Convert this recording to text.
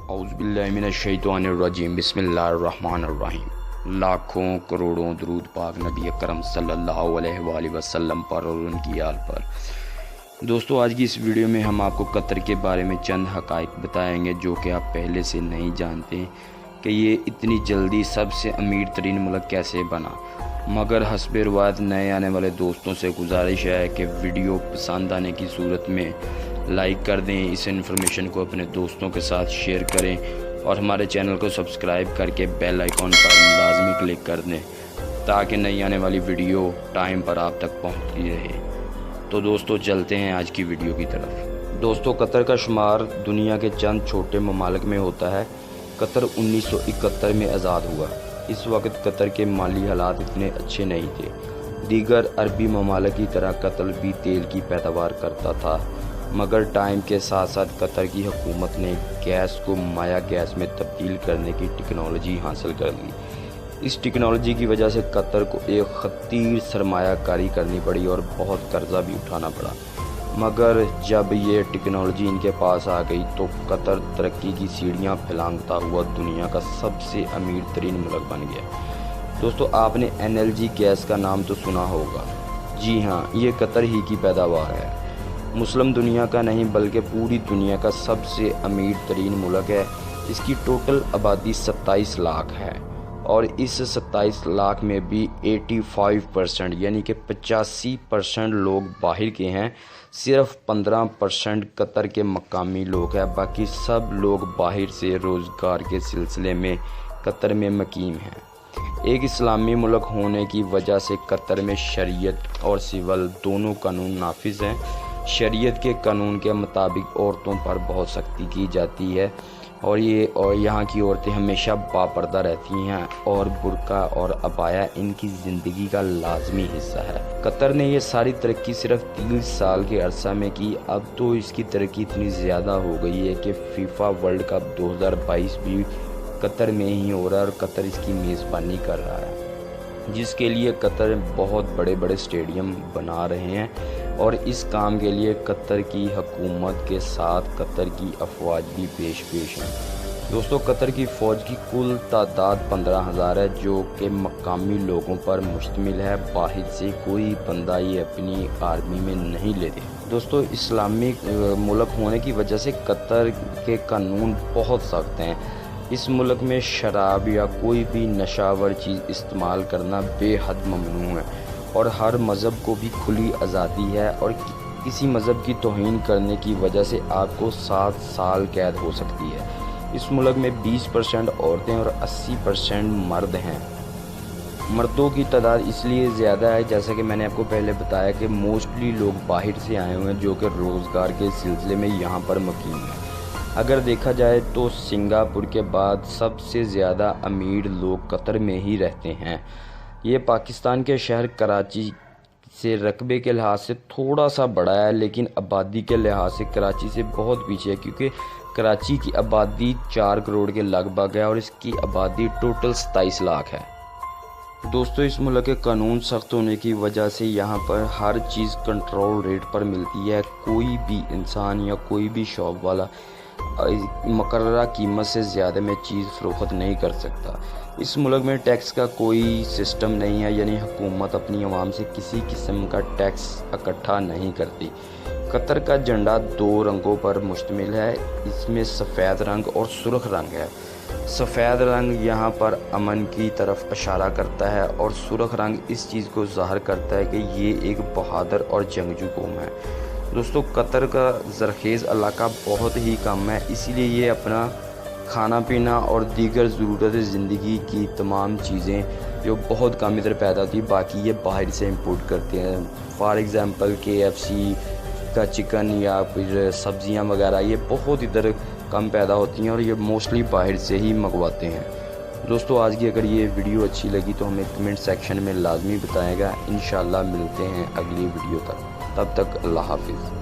اعوذ باللہ من الشیطان الرجیم بسم اللہ الرحمن الرحیم۔ لاکھوں کروڑوں درود پاک نبی اکرم صلی اللہ علیہ وآلہ وسلم پر اور ان کی آل پر۔ دوستو آج کی اس ویڈیو میں ہم آپ کو قطر کے بارے میں چند حقائق بتائیں گے جو کہ آپ پہلے سے نہیں جانتے کہ یہ اتنی جلدی سب سے امیر ترین ملک کیسے بنا، مگر حسب روایت نئے آنے والے دوستوں سے گزارش ہے کہ ویڈیو پسند آنے کی صورت میں لائک کر دیں، اس انفارمیشن کو اپنے دوستوں کے ساتھ شیئر کریں اور ہمارے چینل کو سبسکرائب کر کے بیل آئیکن پر لازمی کلک کر دیں تاکہ نئی آنے والی ویڈیو ٹائم پر آپ تک پہنچتی رہے۔ تو دوستو چلتے ہیں آج کی ویڈیو کی طرف۔ دوستو قطر کا شمار دنیا کے چند چھوٹے ممالک میں ہوتا ہے۔ قطر 1971 میں آزاد ہوا۔ اس وقت قطر کے مالی حالات اتنے اچھے نہیں تھے۔ دیگر عربی ممالک کی طرح قطر بھی تیل کی پیداوار کرتا تھا، مگر ٹائم کے ساتھ ساتھ قطر کی حکومت نے گیس کو مائع گیس میں تبدیل کرنے کی ٹیکنالوجی حاصل کر لی۔ اس ٹیکنالوجی کی وجہ سے قطر کو ایک خطیر سرمایہ کاری کرنی پڑی اور بہت قرضہ بھی اٹھانا پڑا، مگر جب یہ ٹیکنالوجی ان کے پاس آ گئی تو قطر ترقی کی سیڑھیاں پھلانگتا ہوا دنیا کا سب سے امیر ترین ملک بن گیا۔ دوستو آپ نے NLG گیس کا نام تو سنا ہوگا۔ جی ہاں، یہ قطر ہی کی پیداوار ہے۔ مسلم دنیا کا نہیں بلکہ پوری دنیا کا سب سے امیر ترین ملک ہے۔ اس کی ٹوٹل آبادی 27 لاکھ ہے اور اس 27 لاکھ میں بھی 85% یعنی کہ 85% لوگ باہر کے ہیں۔ صرف 15% قطر کے مقامی لوگ ہیں، باقی سب لوگ باہر سے روزگار کے سلسلے میں قطر میں مقیم ہیں۔ ایک اسلامی ملک ہونے کی وجہ سے قطر میں شریعت اور سول دونوں قانون نافذ ہیں۔ شریعت کے قانون کے مطابق عورتوں پر بہت سختی کی جاتی ہے اور یہاں کی عورتیں ہمیشہ باپردہ رہتی ہیں اور برقع اور عبایا ان کی زندگی کا لازمی حصہ ہے۔ قطر نے یہ ساری ترقی صرف 30 سال کے عرصہ میں کی۔ اب تو اس کی ترقی اتنی زیادہ ہو گئی ہے کہ فیفا ورلڈ کپ 2022 بھی قطر میں ہی ہو رہا ہے اور قطر اس کی میزبانی کر رہا ہے، جس کے لیے قطر بہت بڑے بڑے اسٹیڈیم بنا رہے ہیں اور اس کام کے لیے قطر کی حکومت کے ساتھ قطر کی افواج بھی پیش ہیں۔ دوستو قطر کی فوج کی کل تعداد 15,000 ہے جو کہ مقامی لوگوں پر مشتمل ہے۔ باہر سے کوئی بندہ یہ اپنی آرمی میں نہیں لیتے۔ دوستو اسلامی ملک ہونے کی وجہ سے قطر کے قانون بہت سخت ہیں۔ اس ملک میں شراب یا کوئی بھی نشہ آور چیز استعمال کرنا بے حد ممنوع ہے اور ہر مذہب کو بھی کھلی آزادی ہے اور کسی مذہب کی توہین کرنے کی وجہ سے آپ کو 7 سال قید ہو سکتی ہے۔ اس ملک میں 20% عورتیں اور 80% مرد ہیں۔ مردوں کی تعداد اس لیے زیادہ ہے جیسا کہ میں نے آپ کو پہلے بتایا کہ موسٹلی لوگ باہر سے آئے ہوئے ہیں جو کہ روزگار کے سلسلے میں یہاں پر مقیم ہیں۔ اگر دیکھا جائے تو سنگاپور کے بعد سب سے زیادہ امیر لوگ قطر میں ہی رہتے ہیں۔ یہ پاکستان کے شہر کراچی سے رقبے کے لحاظ سے تھوڑا سا بڑا ہے، لیکن آبادی کے لحاظ سے کراچی سے بہت پیچھے ہے کیونکہ کراچی کی آبادی 4 کروڑ کے لگ بھگ ہے اور اس کی آبادی ٹوٹل 27 لاکھ ہے۔ دوستو اس ملک کے قانون سخت ہونے کی وجہ سے یہاں پر ہر چیز کنٹرول ریٹ پر ملتی ہے۔ کوئی بھی انسان یا کوئی بھی شاپ والا مقررہ قیمت سے زیادہ میں چیز فروخت نہیں کر سکتا۔ اس ملک میں ٹیکس کا کوئی سسٹم نہیں ہے، یعنی حکومت اپنی عوام سے کسی قسم کا ٹیکس اکٹھا نہیں کرتی۔ قطر کا جھنڈا 2 رنگوں پر مشتمل ہے، اس میں سفید رنگ اور سرخ رنگ ہے۔ سفید رنگ یہاں پر امن کی طرف اشارہ کرتا ہے اور سرخ رنگ اس چیز کو ظاہر کرتا ہے کہ یہ ایک بہادر اور جنگجو قوم ہے۔ دوستو قطر کا زرخیز علاقہ بہت ہی کم ہے، اسی لیے یہ اپنا کھانا پینا اور دیگر ضرورت زندگی کی تمام چیزیں جو بہت کم ادھر پیدا ہوتی ہیں، باقی یہ باہر سے امپورٹ کرتے ہیں۔ فار ایگزامپل KFC کا چکن یا پھر سبزیاں وغیرہ یہ بہت ادھر کم پیدا ہوتی ہیں اور یہ موسٹلی باہر سے ہی منگواتے ہیں۔ دوستو آج کی اگر یہ ویڈیو اچھی لگی تو ہمیں کمنٹ سیکشن میں لازمی بتائے گا۔ انشاءاللہ ملتے ہیں اگلی ویڈیو تک، تب تک اللہ حافظ۔